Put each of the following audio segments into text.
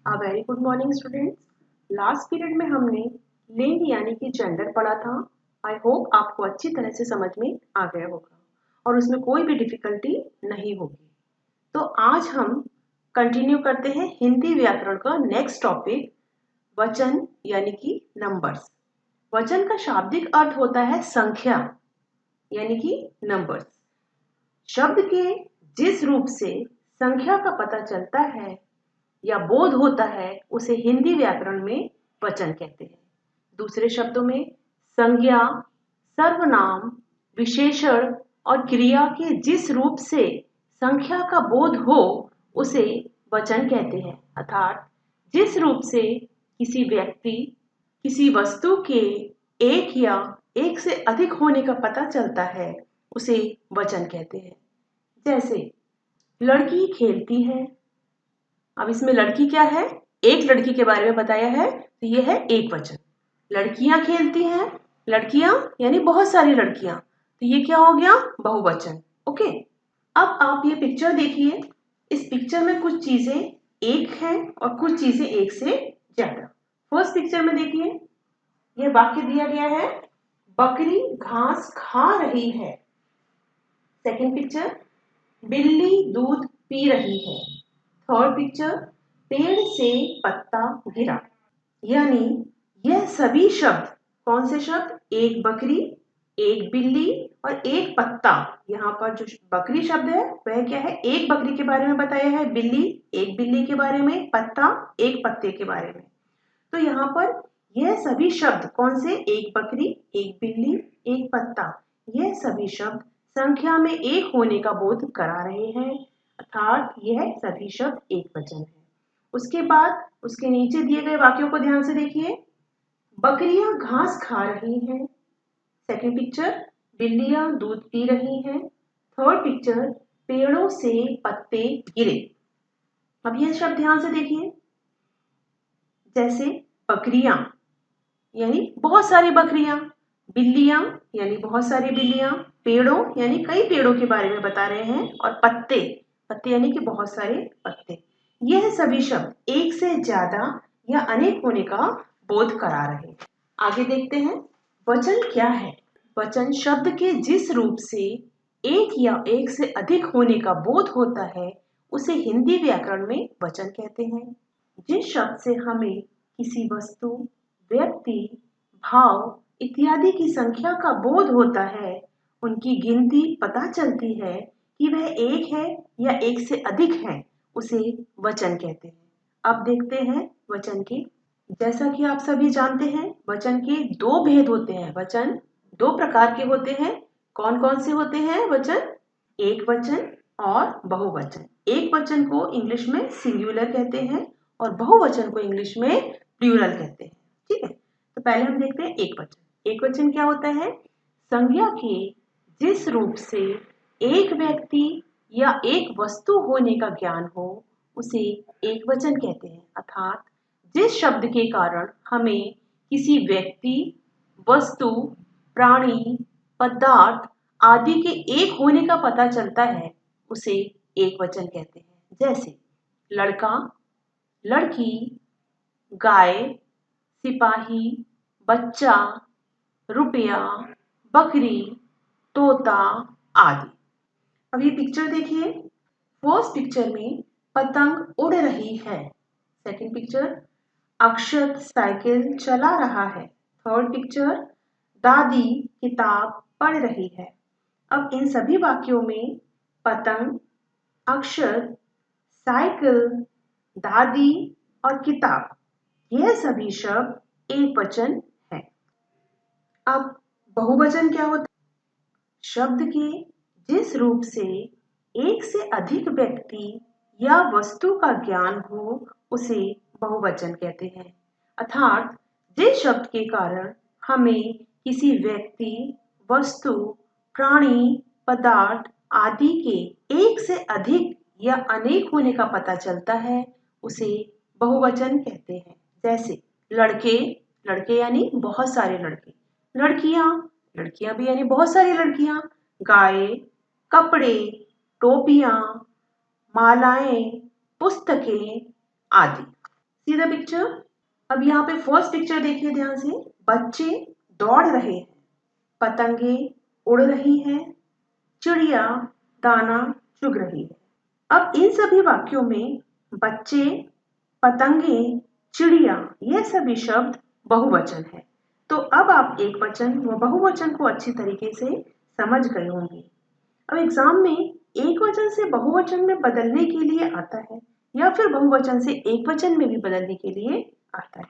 A very good morning students. Last period में हमने लिंग यानी कि जेंडर पढ़ा था। आई होप आपको अच्छी तरह से समझ में आ गया होगा और उसमें कोई भी डिफिकल्टी नहीं होगी। तो आज हम कंटिन्यू करते हैं हिंदी व्याकरण का नेक्स्ट टॉपिक, वचन यानी कि नंबर्स। वचन का शाब्दिक अर्थ होता है संख्या यानी कि नंबर्स। शब्द के जिस रूप से संख्या का पता चलता है या बोध होता है उसे हिंदी व्याकरण में वचन कहते हैं। दूसरे शब्दों में संज्ञा, सर्वनाम, विशेषण और क्रिया के जिस रूप से संख्या का बोध हो उसे वचन कहते हैं। अर्थात जिस रूप से किसी व्यक्ति, किसी वस्तु के एक या एक से अधिक होने का पता चलता है उसे वचन कहते हैं। जैसे लड़की खेलती है। अब इसमें लड़की क्या है? एक लड़की के बारे में बताया है, तो ये है एक वचन। लड़कियां खेलती हैं, लड़कियां यानी बहुत सारी लड़कियां, तो ये क्या हो गया? बहुवचन। ओके, अब आप ये पिक्चर देखिए। इस पिक्चर में कुछ चीजें एक हैं और कुछ चीजें एक से ज्यादा। फर्स्ट पिक्चर में देखिए, यह वाक्य दिया गया है, बकरी घास खा रही है। सेकंड पिक्चर, बिल्ली दूध पी रही है। थर्ड पिक्चर, पेड़ से पत्ता गिरा। यानी यह सभी शब्द, कौन से शब्द? एक बकरी, एक बिल्ली और एक पत्ता। यहाँ पर जो बकरी शब्द है वह क्या है? एक बकरी के बारे में बताया है, बिल्ली एक बिल्ली के बारे में, पत्ता एक पत्ते के बारे में। तो यहाँ पर यह सभी शब्द कौन से? एक बकरी, एक बिल्ली, एक पत्ता। यह सभी शब्द संख्या में एक होने का बोध करा रहे हैं, अर्थात यह सभी शब्द एक वचन है। उसके बाद उसके नीचे दिए गए वाक्यों को ध्यान से देखिए। बकरियां घास खा रही हैं। सेकंड पिक्चर, बिल्लियां दूध पी रही हैं। थर्ड पिक्चर, पेड़ों से पत्ते गिरे। अब यह शब्द ध्यान से देखिए। जैसे बकरियां यानी बहुत सारी बकरियां, बिल्लियां यानी बहुत सारी बिल्लियां, पेड़ों यानी कई पेड़ों के बारे में बता रहे हैं, और पत्ते, पत्ते यानी कि बहुत सारे पत्ते। यह सभी शब्द एक से ज्यादा या अनेक होने का बोध करा रहे हैं। आगे देखते हैं, वचन क्या है? वचन शब्द के जिस रूप से एक या एक से अधिक होने का बोध होता है उसे हिंदी व्याकरण में वचन कहते हैं। जिस शब्द से हमें किसी वस्तु, व्यक्ति, भाव इत्यादि की संख्या का बोध होता है, उनकी गिनती पता चलती है कि वह एक है या एक से अधिक है, उसे वचन कहते हैं। अब देखते हैं वचन के। जैसा कि आप सभी जानते हैं, वचन के दो भेद होते हैं। वचन दो प्रकार के होते हैं। कौन कौन से होते हैं वचन? एक वचन और बहुवचन। एक वचन को इंग्लिश में सिंगुलर कहते हैं और बहुवचन को इंग्लिश में प्लूरल कहते हैं। ठीक है, तो पहले हम देखते हैं एक वचन। एक वचन क्या होता है? संज्ञा के जिस रूप से एक व्यक्ति या एक वस्तु होने का ज्ञान हो उसे एक वचन कहते हैं। अर्थात जिस शब्द के कारण हमें किसी व्यक्ति, वस्तु, प्राणी, पदार्थ आदि के एक होने का पता चलता है उसे एक वचन कहते हैं। जैसे लड़का, लड़की, गाय, सिपाही, बच्चा, रुपया, बकरी, तोता आदि। अब ये पिक्चर देखिए। फर्स्ट पिक्चर में पतंग उड़ रही है। सेकंड पिक्चर, अक्षत साइकिल चला रहा है। थर्ड पिक्चर, दादी किताब पढ़ रही है। अब इन सभी वाक्यों में पतंग, अक्षत, साइकिल, दादी और किताब, यह सभी शब्द एक वचन है। अब बहुवचन क्या होता है? शब्द के जिस रूप से एक से अधिक व्यक्ति या वस्तु का ज्ञान हो उसे बहुवचन कहते हैं। अर्थात जिस शब्द के कारण हमें किसी व्यक्ति, वस्तु, प्राणी, पदार्थ आदि के एक से अधिक या अनेक होने का पता चलता है उसे बहुवचन कहते हैं। जैसे लड़के, लड़के यानी बहुत सारे लड़के, लड़कियां, लड़कियां भी यानी बहुत सारी लड़कियां, गाय, कपड़े, टोपियां, मालाएं, पुस्तकें आदि। See the picture. अब यहाँ पे फर्स्ट पिक्चर देखिए ध्यान से। बच्चे दौड़ रहे हैं, पतंगे उड़ रही हैं, चिड़िया दाना चुग रही है। अब इन सभी वाक्यों में बच्चे, पतंगे, चिड़िया ये सभी शब्द बहुवचन है। तो अब आप एक वचन व बहुवचन को अच्छी तरीके से समझ गए होंगे। अब एग्जाम में एक वचन से बहुवचन में बदलने के लिए आता है या फिर बहुवचन से एक वचन में भी बदलने के लिए आता है।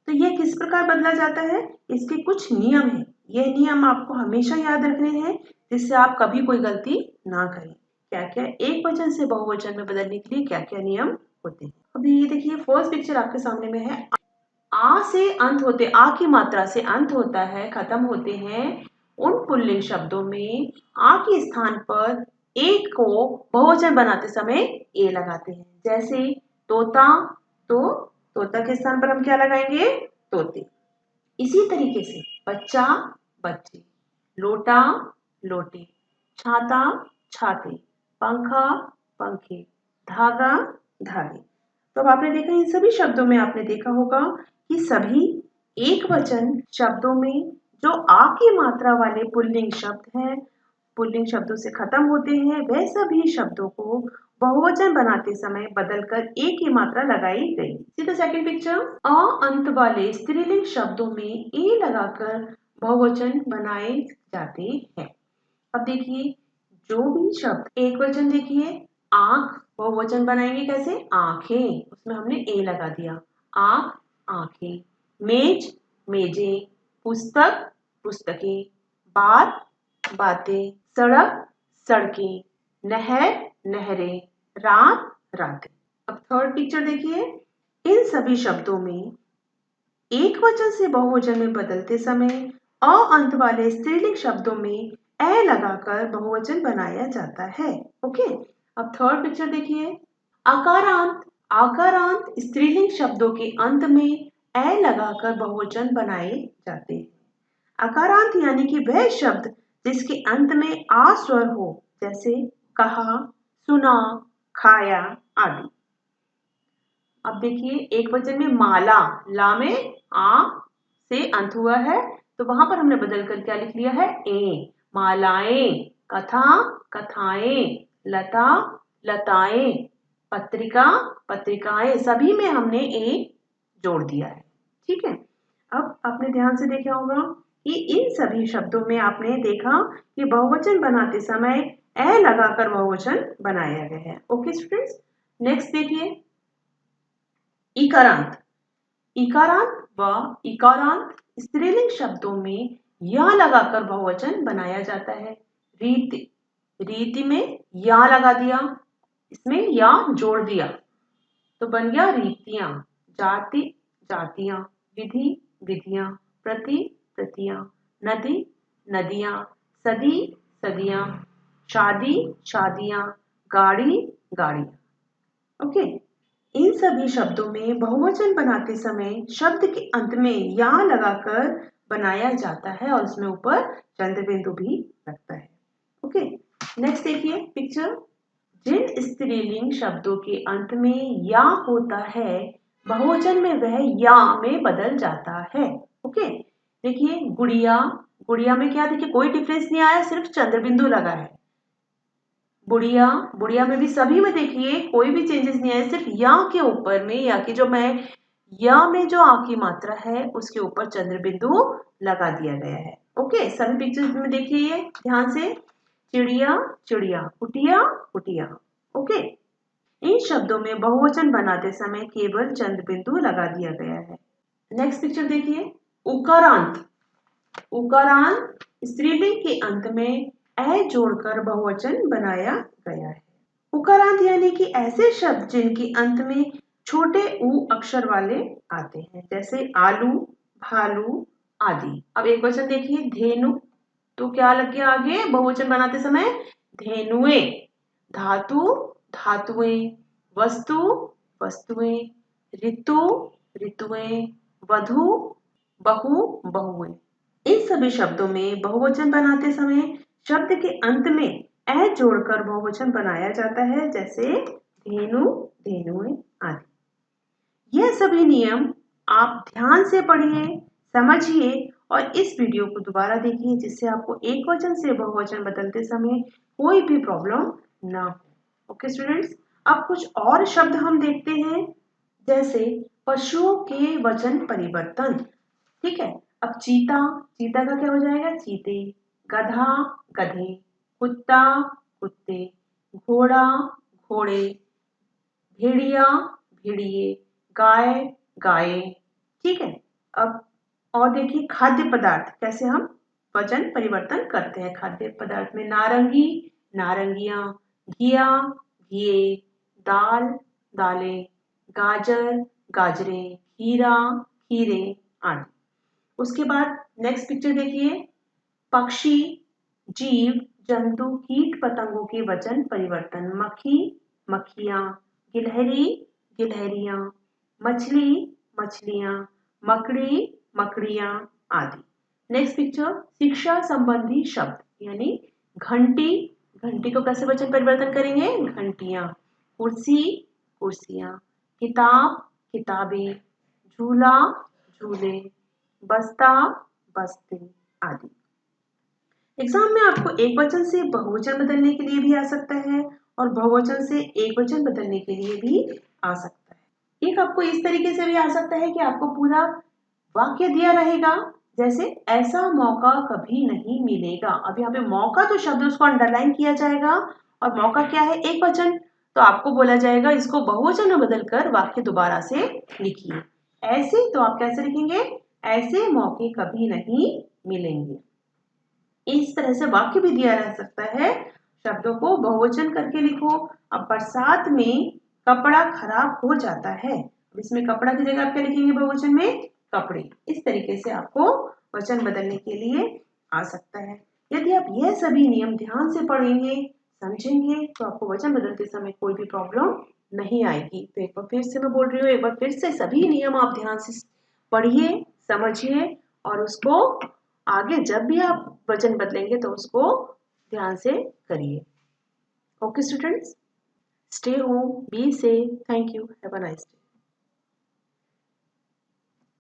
तो यह किस प्रकार बदला जाता है, इसके कुछ नियम हैं। ये नियम आपको हमेशा याद रखने हैं जिससे आप कभी कोई गलती ना करें। क्या क्या एक वचन से बहुवचन में बदलने के लिए क्या क्या नियम होते हैं। अभी ये देखिए फर्स्ट पिक्चर आपके सामने में है। आ से अंत होते, आ की मात्रा से अंत होता है, खत्म होते हैं उन पुल्लिंग शब्दों में आ के स्थान पर एक को बहुवचन बनाते समय ए लगाते हैं। जैसे तोता, तो तोता के स्थान पर हम क्या लगाएंगे, तोते। इसी तरीके से बच्चा, बच्चे, लोटा, लोटे, छाता, छाते, पंखा, पंखे, धागा, धागे। तो अब आपने देखा इन सभी शब्दों में आपने देखा होगा कि सभी एक वचन शब्दों में जो आ की मात्रा वाले पुल्लिंग शब्द हैं, पुल्लिंग शब्दों से खत्म होते हैं, वह सभी शब्दों को बहुवचन बनाते समय बदलकर एक ही मात्रा लगाई गई। See the second picture. अ अंत वाले स्त्रीलिंग शब्दों में ए लगाकर बहुवचन बनाए जाते हैं। अब देखिए जो भी शब्द एक वचन, देखिए आंख बहुवचन बनाएंगे कैसे, आंखें, उसमें हमने ए लगा दिया, आंख, आंखें। मेज, मेजें, पुस्तक, पुस्तकें, बात, बातें, सड़क, सड़कें, नहर, नहरें, रात, रातें। अब थर्ड पिक्चर देखिए। इन सभी शब्दों में एक वचन से बहुवचन में बदलते समय अ अंत वाले स्त्रीलिंग शब्दों में ए लगाकर बहुवचन बनाया जाता है। ओके, अब थर्ड पिक्चर देखिए। आकारांत, आकारांत स्त्रीलिंग शब्दों के अंत में ए लगाकर बहुवचन बनाए जाते हैं। आकारांत यानी कि वह शब्द जिसके अंत में आ स्वर हो, जैसे कहा, सुना, खाया आदि। अब देखिए एक वचन में माला, ला में आ से अंत हुआ है तो वहां पर हमने बदल कर क्या लिख लिया है, ए। मालाएं, कथा, कथाएं, लता, लताएं, पत्रिका, पत्रिकाएं, सभी में हमने ए जोड़ दिया है। ठीक है, अब आपने ध्यान से देखा होगा कि इन सभी शब्दों में आपने देखा कि बहुवचन बनाते समय ए लगाकर बहुवचन बनाया गया है। ओके स्टूडेंट्स, नेक्स्ट देखिए इकारांत। इकारांत व इकारांत स्त्रीलिंग शब्दों में या लगाकर बहुवचन बनाया जाता है। रीति, रीति में या लगा दिया, इसमें या जोड़ दिया तो बन गया रीतियां। जाति, जातियां, विधि, विधियां, प्रति, प्रतियां, नदी, नदियां, सदी, सदियां, शादी, शादियां, गाड़ी, गाड़ियां। ओके, इन सभी शब्दों में बहुवचन बनाते समय शब्द के अंत में या लगाकर बनाया जाता है और उसमें ऊपर चंद्र बिंदु भी लगता है। ओके, नेक्स्ट देखिए पिक्चर। जिन स्त्रीलिंग शब्दों के अंत में या होता है बहुवचन में वह या में बदल जाता है। ओके, देखिए गुड़िया, गुड़िया में क्या, देखिए कोई डिफरेंस नहीं आया, सिर्फ चंद्र बिंदु लगा है। बुढ़िया, बुढ़िया में भी सभी में देखिए कोई भी चेंजेस नहीं आए, सिर्फ या के ऊपर में, या की जो मैं या में जो आ की मात्रा है उसके ऊपर चंद्र बिंदु लगा दिया गया है। ओके, सभी पिक्चर्स में देखिए ये ध्यान से, चिड़िया, चिड़िया, कुटिया, कुटिया। ओके, इन शब्दों में बहुवचन बनाते समय केवल चंद्र बिंदु लगा दिया गया है। नेक्स्ट पिक्चर देखिए उकारांत। उकारांत स्त्रीलिंग के अंत में ए जोड़कर बहुवचन बनाया गया है। उकारांत यानी कि ऐसे शब्द जिनके अंत में छोटे ऊ अक्षर वाले आते हैं, जैसे आलू, भालू आदि। अब एक वचन देखिए धेनु, तो क्या लग गया आगे बहुवचन बनाते समय, धेनुए। धातु, धातुएं, वस्तु, वस्तुएं, ऋतु, ऋतुएं, वधु, बहु, बहुएं। इन सभी शब्दों में बहुवचन बनाते समय शब्द के अंत में ए जोड़कर बहुवचन बनाया जाता है, जैसे धेनु, धेनुएं आदि। यह सभी नियम आप ध्यान से पढ़िए, समझिए और इस वीडियो को दोबारा देखिए, जिससे आपको एक वचन से बहुवचन बदलते समय कोई भी प्रॉब्लम ना हो। ओके स्टूडेंट्स, अब कुछ और शब्द हम देखते हैं, जैसे पशुओं के वचन परिवर्तन। ठीक है, अब चीता, चीता का क्या हो जाएगा? चीते। गधा, गधे। कुत्ता, कुत्ते। घोड़ा, घोड़े। भेड़िया, भेड़िए। गाय, गाय। ठीक है, अब और देखिए खाद्य पदार्थ कैसे हम वचन परिवर्तन करते हैं। खाद्य पदार्थ में नारंगी, नारंगियां। घिया, घिए। दाल, दालें। गाजर, गाजरें। खीरा, खीरे आदि। उसके बाद नेक्स्ट पिक्चर देखिए, पक्षी, जीव, जंतु, कीट पतंगों के वचन परिवर्तन। मक्खी, मक्खियां। गिलहरी, गिलहरियां। मछली, मछलियां। मकड़ी, मकड़ियां आदि। नेक्स्ट पिक्चर, शिक्षा संबंधी शब्द यानी घंटी, घंटी को कैसे वचन परिवर्तन करेंगे? घंटियां। कुर्सी, कुर्सियां। किताब, किताबें। झूला, झूले। बस्ता, बस्ते आदि। एग्जाम में आपको एक वचन से बहुवचन बदलने के लिए भी आ सकता है और बहुवचन से एक वचन बदलने के लिए भी आ सकता है। एक आपको इस तरीके से भी आ सकता है कि आपको पूरा वाक्य दिया रहेगा, जैसे ऐसा मौका कभी नहीं मिलेगा। अब यहाँ पे मौका तो शब्द उसको अंडरलाइन किया जाएगा और मौका क्या है? एक वचन। तो आपको बोला जाएगा इसको बहुवचन में बदलकर वाक्य दोबारा से लिखिए। ऐसे तो आप कैसे लिखेंगे? ऐसे मौके कभी नहीं मिलेंगे। इस तरह से वाक्य भी दिया रह सकता है, शब्दों को बहुवचन करके लिखो। अब बरसात में कपड़ा खराब हो जाता है, इसमें कपड़ा की जगह आप क्या लिखेंगे बहुवचन में? कपड़े। इस तरीके से आपको वचन बदलने के लिए आ सकता है। यदि आप यह सभी नियम ध्यान से पढ़ेंगे, समझेंगे, तो आपको वचन बदलते समय कोई भी प्रॉब्लम नहीं आएगी। तो एक बार फिर से मैं बोल रही हूँ, एक बार फिर से सभी नियम आप ध्यान से पढ़िए, समझिए और उसको आगे जब भी आप वचन बदलेंगे तो उसको ध्यान से करिए। Okay students, stay home, be safe, thank you, have a nice day.